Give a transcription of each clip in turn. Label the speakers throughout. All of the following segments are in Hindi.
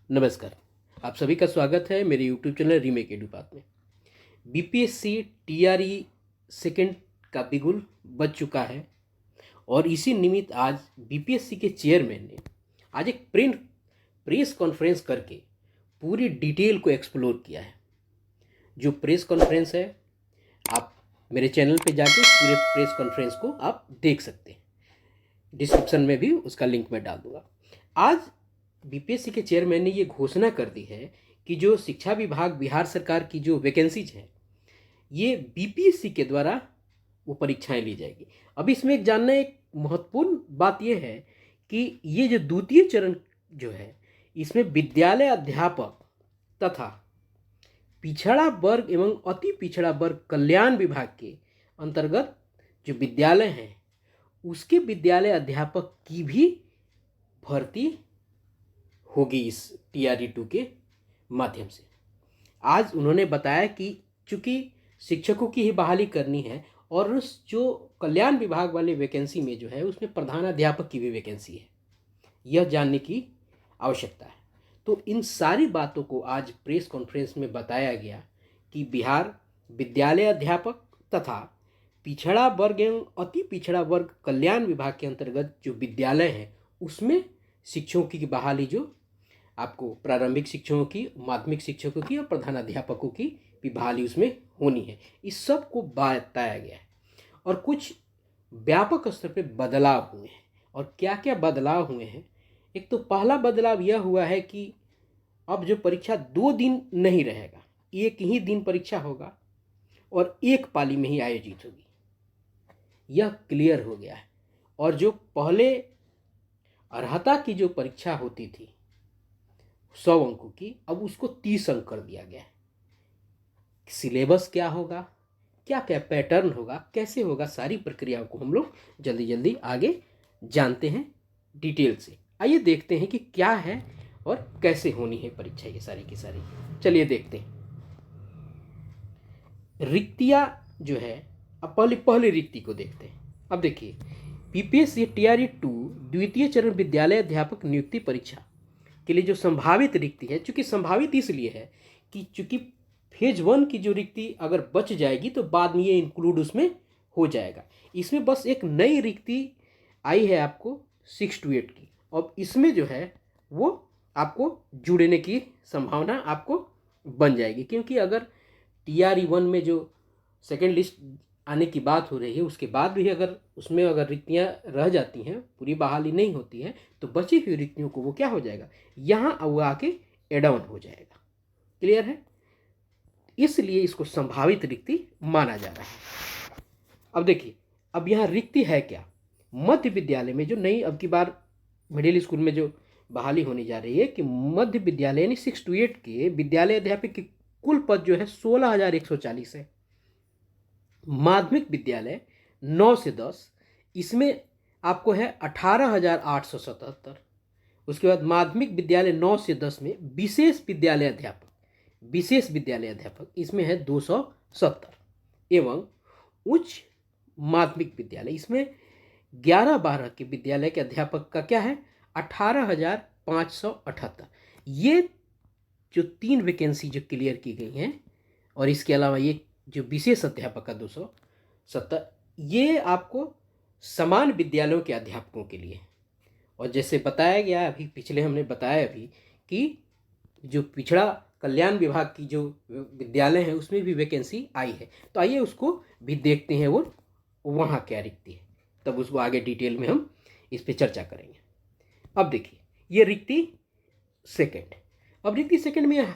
Speaker 1: नमस्कार। आप सभी का स्वागत है मेरे यूट्यूब चैनल रीमेक एडुपात में। बीपीएससी टीआरई सेकंड का बिगुल बज चुका है और इसी निमित्त आज बीपीएससी के चेयरमैन ने आज एक प्रेस कॉन्फ्रेंस करके पूरी डिटेल को एक्सप्लोर किया है। जो प्रेस कॉन्फ्रेंस है, आप मेरे चैनल पे जाके पूरे प्रेस कॉन्फ्रेंस को आप देख सकते हैं। डिस्क्रिप्शन में भी उसका लिंक मैं डाल दूंगा। आज बीपीएससी के चेयरमैन ने ये घोषणा कर दी है कि जो शिक्षा विभाग बिहार सरकार की जो वैकेंसीज है, ये बीपीएससी के द्वारा वो परीक्षाएं ली जाएगी। अब इसमें एक जानना एक महत्वपूर्ण बात यह है कि ये जो द्वितीय चरण जो है, इसमें विद्यालय अध्यापक तथा पिछड़ा वर्ग एवं अति पिछड़ा वर्ग कल्याण विभाग के अंतर्गत जो विद्यालय हैं, उसके विद्यालय अध्यापक की भी भर्ती होगी इस टीआरई 2 के माध्यम से। आज उन्होंने बताया कि चूंकि शिक्षकों की ही बहाली करनी है और उस जो कल्याण विभाग वाले वैकेंसी में जो है उसमें प्रधानाध्यापक की भी वैकेंसी है, यह जानने की आवश्यकता है। तो इन सारी बातों को आज प्रेस कॉन्फ्रेंस में बताया गया कि बिहार विद्यालय अध्यापक तथा पिछड़ा वर्ग एवं अति पिछड़ा वर्ग कल्याण विभाग के अंतर्गत जो विद्यालय है उसमें शिक्षकों की बहाली, जो आपको प्रारंभिक शिक्षकों की, माध्यमिक शिक्षकों की और प्रधानाध्यापकों की भी बहाली उसमें होनी है, इस सब को बताया गया है। और कुछ व्यापक स्तर पे बदलाव हुए हैं। और क्या क्या बदलाव हुए हैं? एक तो पहला बदलाव यह हुआ है कि अब जो परीक्षा 2 दिन नहीं रहेगा, एक ही दिन परीक्षा होगा और एक पाली में ही आयोजित होगी, यह क्लियर हो गया है। और जो पहले अर्हता की जो परीक्षा होती थी 100 अंकों की, अब उसको 30 अंक कर दिया गया है। सिलेबस क्या होगा, क्या क्या पैटर्न होगा, कैसे होगा, सारी प्रक्रियाओं को हम लोग जल्दी जल्दी आगे जानते हैं डिटेल से। आइए देखते हैं कि क्या है और कैसे होनी है परीक्षा, ये सारी की सारी। चलिए देखते हैं। रिक्तियां जो है, अब पहले रिक्ति को देखते हैं। अब देखिए, बीपीएससी टीआरई 2 द्वितीय चरण विद्यालय अध्यापक नियुक्ति परीक्षा के लिए जो संभावित रिक्ति है, चूंकि संभावित इसलिए है कि चूंकि फेज 1 की जो रिक्ति अगर बच जाएगी तो बाद में ये इंक्लूड उसमें हो जाएगा। इसमें बस एक नई रिक्ति आई है आपको 6 to 8 की, और इसमें जो है वो आपको जुड़ने की संभावना आपको बन जाएगी। क्योंकि अगर टीआरई 1 में जो सेकेंड लिस्ट आने की बात हो रही है, उसके बाद भी अगर उसमें अगर रिक्तियां रह जाती हैं, पूरी बहाली नहीं होती है, तो बची हुई रिक्तियों को वो क्या हो जाएगा, यहाँ वो आके एड ऑन हो जाएगा। क्लियर है? इसलिए इसको संभावित रिक्ति माना जा रहा है। अब देखिए, अब यहाँ रिक्ति है क्या? मध्य विद्यालय में जो नई अब की बार मिडिल स्कूल में जो बहाली होने जा रही है कि मध्य विद्यालय यानी 6 to 8 के विद्यालय अध्यापक की कुल पद जो है 16,140 है। माध्यमिक विद्यालय 9 से 10, इसमें आपको है 18,877। उसके बाद माध्यमिक विद्यालय 9 से 10 में विशेष विद्यालय अध्यापक इसमें है 270। एवं उच्च माध्यमिक विद्यालय, इसमें 11-12 के विद्यालय के अध्यापक का क्या है, 18,578। ये जो 3 वैकेंसी जो क्लियर की गई हैं, और इसके अलावा ये जो विशेष अध्यापक का 270, ये आपको समान विद्यालयों के अध्यापकों के लिए। और जैसे बताया गया अभी, पिछले हमने बताया अभी कि जो पिछड़ा कल्याण विभाग की जो विद्यालय है उसमें भी वैकेंसी आई है। तो आइए उसको भी देखते हैं, वो वहाँ क्या रिक्ति है, तब उसको आगे डिटेल में हम इस पर चर्चा करेंगे। अब देखिए, ये रिक्ति सेकंड। अब रिक्ति सेकंड में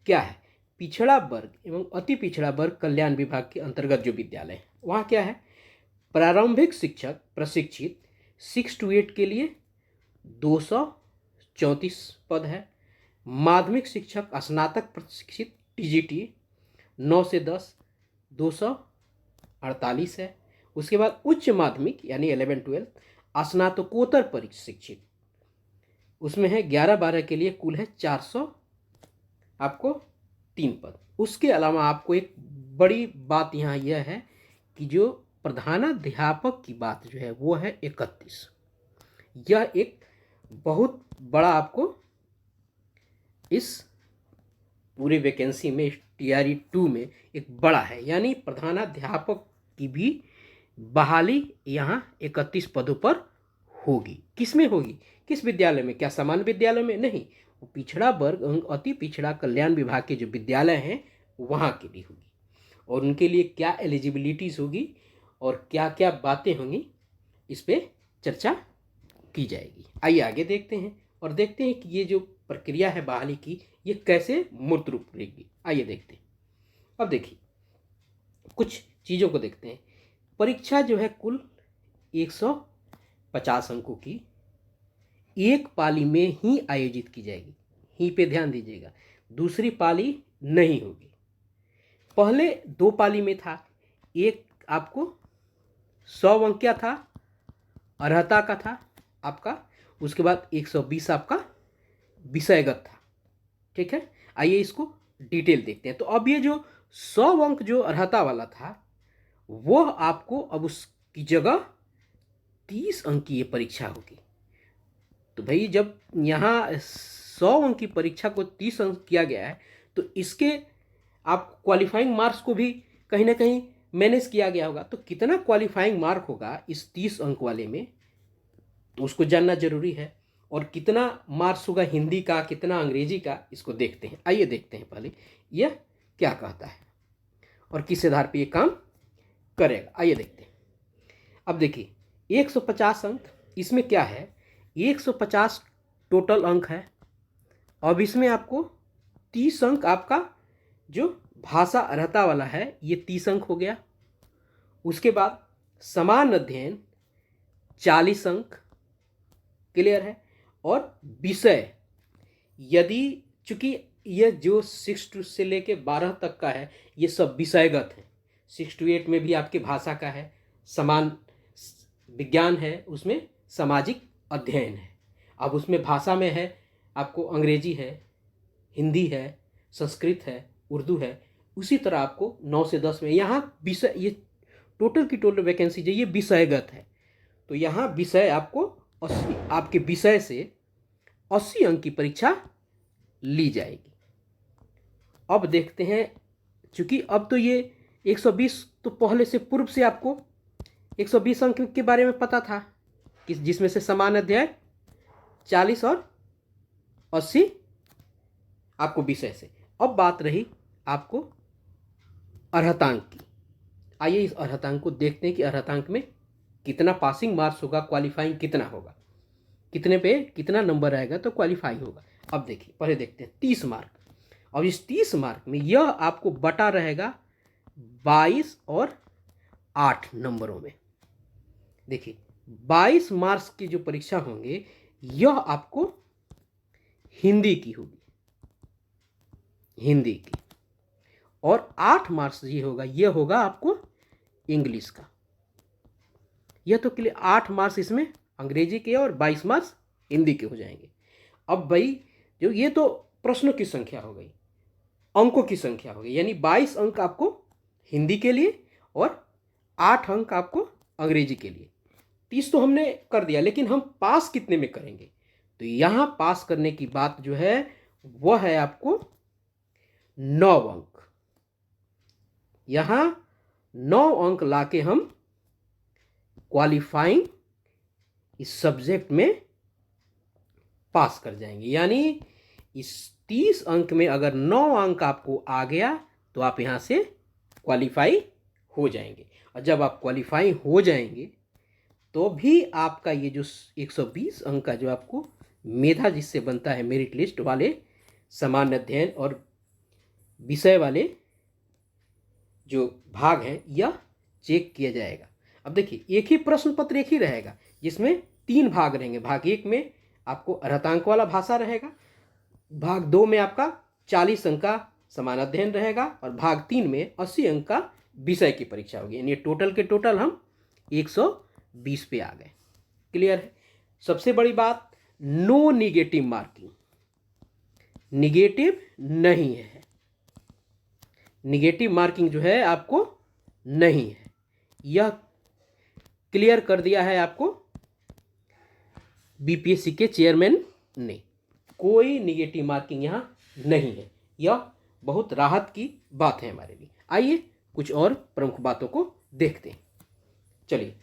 Speaker 1: क्या है, पिछड़ा वर्ग एवं अति पिछड़ा वर्ग कल्याण विभाग के अंतर्गत जो विद्यालय है, वहाँ क्या है, प्रारंभिक शिक्षक प्रशिक्षित 6 to 8 के लिए 234 पद है। माध्यमिक शिक्षक स्नातक प्रशिक्षित टीजीटी 9 से 10 248 है। उसके बाद उच्च माध्यमिक यानी 11-12 स्नातकोत्तर प्रशिक्षित, उसमें है 11-12 के लिए कुल है 400 आपको 3 पद। उसके अलावा आपको एक बड़ी बात यहाँ यह है कि जो प्रधानाध्यापक की बात जो है वो है 31। यह एक बहुत बड़ा आपको इस पूरे वैकेंसी में टीआरई 2 में एक बड़ा है, यानी प्रधानाध्यापक की भी बहाली यहाँ 31 पदों पर होगी। किस में होगी, किस विद्यालय में? क्या सामान्य विद्यालय में? नहीं, वो पिछड़ा वर्ग अति पिछड़ा कल्याण विभाग के जो विद्यालय हैं वहाँ के लिए होगी। और उनके लिए क्या एलिजिबिलिटीज़ होगी और क्या क्या बातें होंगी, इस पर चर्चा की जाएगी। आइए आगे देखते हैं और देखते हैं कि ये जो प्रक्रिया है बहाली की, ये कैसे मूर्त रूप लेगी। आइए देखते हैं। अब देखिए, कुछ चीज़ों को देखते हैं। परीक्षा जो है कुल 150 अंकों की एक पाली में ही आयोजित की जाएगी। ही पे ध्यान दीजिएगा, दूसरी पाली नहीं होगी। पहले 2 पाली में था, एक आपको 100 अंक क्या था, अर्हता का था आपका, उसके बाद 120 आपका विषयगत था। ठीक है, आइए इसको डिटेल देखते हैं। तो अब ये जो 100 अंक जो अर्हता वाला था, वह आपको अब उसकी जगह 30 अंक की ये परीक्षा होगी। तो भाई जब यहाँ 100 अंक की परीक्षा को 30 अंक किया गया है, तो इसके आप क्वालिफाइंग मार्क्स को भी कहीं ना कहीं मैनेज किया गया होगा। तो कितना क्वालिफाइंग मार्क होगा इस 30 अंक वाले में, उसको जानना जरूरी है। और कितना मार्क्स होगा हिंदी का, कितना अंग्रेजी का, इसको देखते हैं। आइए देखते हैं पहले यह क्या कहता है और किस आधार पर यह काम करेगा। आइए देखते हैं। अब देखिए 150 अंक, इसमें क्या है, 150 टोटल अंक है। अब इसमें आपको 30 अंक आपका जो भाषा अर्हता वाला है, ये 30 अंक हो गया। उसके बाद समान अध्ययन 40 अंक, क्लियर है। और विषय, यदि चूंकि ये जो 6 से लेके 12 तक का है, ये सब विषयगत है। 6 to 8 में भी आपके भाषा का है, समान विज्ञान है, उसमें सामाजिक अध्ययन है। अब उसमें भाषा में है आपको अंग्रेजी है, हिंदी है, संस्कृत है, उर्दू है। उसी तरह आपको 9 से 10 में यहाँ विषय, ये टोटल की टोटल वैकेंसी जो ये विषयगत है, तो यहाँ विषय आपको 80, आपके विषय से 80 अंक की परीक्षा ली जाएगी। अब देखते हैं, चूंकि अब तो ये 120 तो पहले से पूर्व से आपको 120 अंक के बारे में पता था, जिसमें से समान अध्याय 40 और 80 आपको विषय से। अब बात रही आपको अर्हतांक की। आइए इस अर्हतांक को देखते हैं कि अर्हतांक में कितना पासिंग मार्क्स होगा, क्वालिफाइंग कितना होगा, कितने पे कितना नंबर आएगा तो क्वालिफाई होगा। अब देखिए, पहले देखते हैं 30 मार्क। अब इस 30 मार्क में यह आपको बटा रहेगा 22 और 8 नंबरों में। देखिए 22 मार्क्स की जो परीक्षा होंगे, यह आपको हिंदी की होगी, हिंदी की। और 8 मार्क्स ये होगा, यह होगा आपको इंग्लिश का। यह तो क्लियर, 8 मार्क्स इसमें अंग्रेजी के और 22 मार्क्स हिंदी के हो जाएंगे। अब भाई जो ये तो प्रश्नों की संख्या हो गई, अंकों की संख्या हो गई, यानी 22 अंक आपको हिंदी के लिए और 8 अंक आपको अंग्रेजी के लिए। 30 तो हमने कर दिया, लेकिन हम पास कितने में करेंगे? तो यहाँ पास करने की बात जो है वह है आपको 9 अंक। यहाँ 9 अंक लाके हम क्वालिफाइंग इस सब्जेक्ट में पास कर जाएंगे। यानी इस 30 अंक में अगर 9 अंक आपको आ गया तो आप यहाँ से क्वालिफाई हो जाएंगे। और जब आप क्वालिफाई हो जाएंगे तो भी आपका ये जो 120 अंक का जो आपको मेधा जिससे बनता है, मेरिट लिस्ट वाले समान अध्ययन और विषय वाले जो भाग हैं, यह चेक किया जाएगा। अब देखिए एक ही प्रश्न पत्र एक ही रहेगा, जिसमें 3 भाग रहेंगे। भाग 1 में आपको अर्हतांक वाला भाषा रहेगा, भाग 2 में आपका 40 अंक का समान अध्ययन रहेगा और भाग 3 में 80 अंक का विषय की परीक्षा होगी। यानी टोटल के टोटल हम 120 पे आ गए। क्लियर है? सबसे बड़ी बात, नो निगेटिव मार्किंग, निगेटिव नहीं है, निगेटिव मार्किंग जो है आपको नहीं है। यह क्लियर कर दिया है आपको बीपीएससी के चेयरमैन ने। कोई निगेटिव मार्किंग यहाँ नहीं है। यह बहुत राहत की बात है हमारे लिए। आइए कुछ और प्रमुख बातों को देखते हैं। चलिए,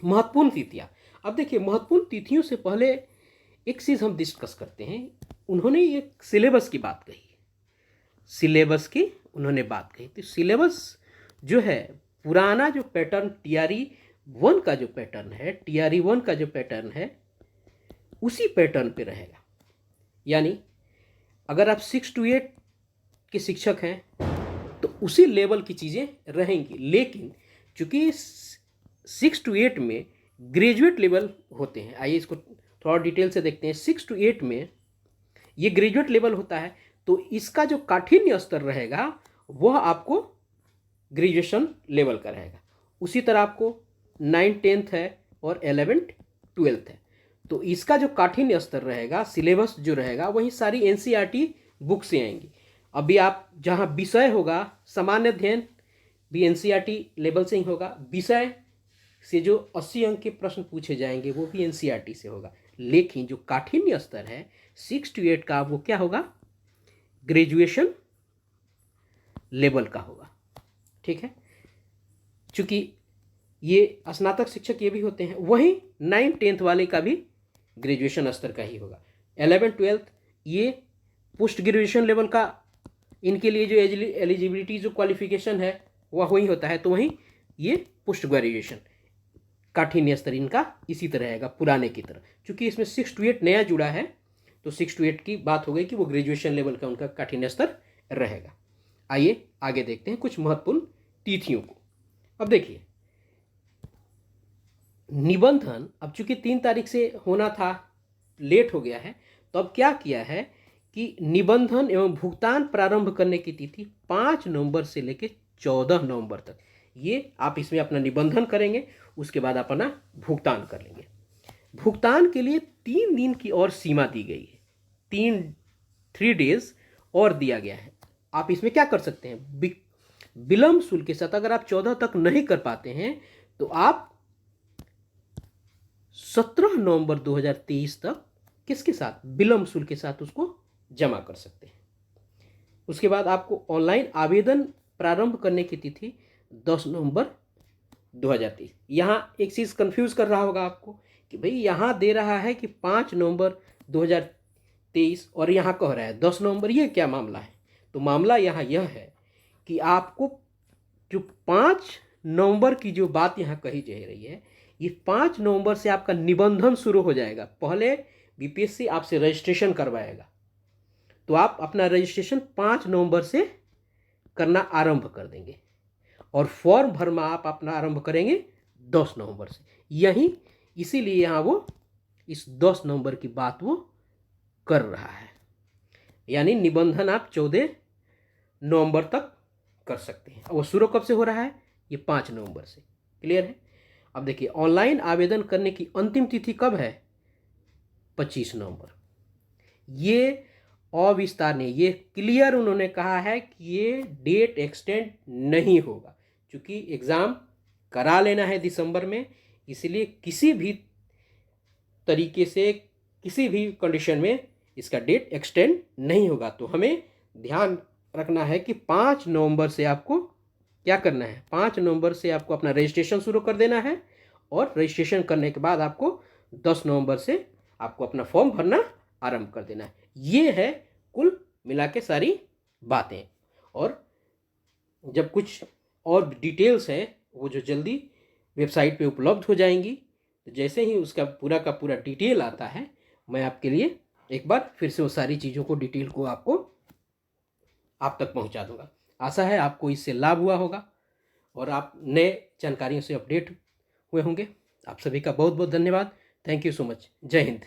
Speaker 1: महत्वपूर्ण तिथियां। अब देखिए, महत्वपूर्ण तिथियों से पहले एक चीज़ हम डिस्कस करते हैं। उन्होंने एक सिलेबस की बात कही, सिलेबस की उन्होंने बात कही। तो सिलेबस जो है, पुराना जो पैटर्न TRE 1 का जो पैटर्न है, TRE 1 का जो पैटर्न है, उसी पैटर्न पे रहेगा। यानी अगर आप 6 to 8 के शिक्षक हैं तो उसी लेवल की चीज़ें रहेंगी। लेकिन चूंकि 6 to 8 में ग्रेजुएट लेवल होते हैं, आइए इसको थोड़ा डिटेल से देखते हैं। 6 to 8 में ये ग्रेजुएट लेवल होता है, तो इसका जो काठिन्य स्तर रहेगा वह आपको ग्रेजुएशन लेवल का रहेगा। उसी तरह आपको 9, 10th है और 11th, 12th है, तो इसका जो काठिन्य स्तर रहेगा, सिलेबस जो रहेगा, वही सारी NCERT बुक से आएंगी। अभी आप जहाँ विषय होगा, सामान्य अध्ययन भी NCERT लेवल से ही होगा। विषय से जो 80 अंक के प्रश्न पूछे जाएंगे वो भी NCERT से होगा। लेकिन जो काठिन्य स्तर है 6 to 8 का, वो क्या होगा? ग्रेजुएशन लेवल का होगा। ठीक है, चूंकि ये स्नातक शिक्षक ये भी होते हैं, वहीं 9, 10th वाले का भी ग्रेजुएशन स्तर का ही होगा। 11, 12th ये पोस्ट ग्रेजुएशन लेवल का, इनके लिए जो एलिजिबिलिटी जो क्वालिफिकेशन है वह वही होता है, तो वहीं ये पोस्ट ग्रेजुएशन काठिन्य स्तर इनका इसी तरह रहेगा पुराने की तरह। चूंकि इसमें 6 to 8 नया जुड़ा है, तो 6 to 8 की बात हो गई कि वो ग्रेजुएशन लेवल का उनका काठिन्य स्तर रहेगा। आइए आगे देखते हैं कुछ महत्वपूर्ण तिथियों को। अब देखिए, निबंधन अब चूंकि 3 तारीख से होना था, लेट हो गया है, तो अब क्या किया है कि निबंधन एवं भुगतान प्रारंभ करने की तिथि 5 नवंबर से लेकर 14 नवंबर तक, ये आप इसमें अपना निबंधन करेंगे, उसके बाद अपना भुगतान कर लेंगे। भुगतान के लिए 3 दिन की और सीमा दी गई है, 3 days और दिया गया है। आप इसमें क्या कर सकते हैं? विलंब शुल्क के साथ, अगर आप 14 तक नहीं कर पाते हैं तो आप 17 नवंबर 2023 तक किसके साथ? विलंब शुल्क के साथ उसको जमा कर सकते हैं। उसके बाद आपको ऑनलाइन आवेदन प्रारंभ करने की तिथि 10 नवंबर 2023। यहाँ एक चीज़ कंफ्यूज कर रहा होगा आपको कि भाई यहाँ दे रहा है कि 5 नवंबर 2023 और यहाँ कह रहा है 10 नवंबर, ये क्या मामला है? तो मामला यहाँ यह है कि आपको जो 5 नवंबर की जो बात यहाँ कही जा रही है, ये 5 नवंबर से आपका निबंधन शुरू हो जाएगा। पहले BPSC आपसे रजिस्ट्रेशन करवाएगा, तो आप अपना रजिस्ट्रेशन 5 नवंबर से करना आरंभ कर देंगे और फॉर्म भरना आप अपना आरंभ करेंगे 10 नवंबर से। यही इसीलिए यहाँ वो इस 10 नवंबर की बात वो कर रहा है। यानी निबंधन आप 14 नवंबर तक कर सकते हैं। वो शुरू कब से हो रहा है? ये 5 नवंबर से। क्लियर है? अब देखिए, ऑनलाइन आवेदन करने की अंतिम तिथि कब है? 25 नवंबर। ये अविस्तार नहीं, ये क्लियर उन्होंने कहा है कि ये डेट एक्सटेंड नहीं होगा, क्योंकि एग्ज़ाम करा लेना है दिसंबर में, इसलिए किसी भी तरीके से किसी भी कंडीशन में इसका डेट एक्सटेंड नहीं होगा। तो हमें ध्यान रखना है कि 5 नवंबर से आपको क्या करना है? 5 नवंबर से आपको अपना रजिस्ट्रेशन शुरू कर देना है और रजिस्ट्रेशन करने के बाद आपको 10 नवंबर से आपको अपना फॉर्म भरना आरंभ कर देना है। ये है कुल मिला के सारी बातें। और जब कुछ और डिटेल्स हैं वो जो जल्दी वेबसाइट पे उपलब्ध हो जाएंगी, तो जैसे ही उसका पूरा का पूरा डिटेल आता है, मैं आपके लिए एक बार फिर से वो सारी चीज़ों को डिटेल को आपको आप तक पहुंचा दूंगा। आशा है आपको इससे लाभ हुआ होगा और आप नए जानकारियों से अपडेट हुए होंगे। आप सभी का बहुत बहुत धन्यवाद। Thank you so much. जय हिंद।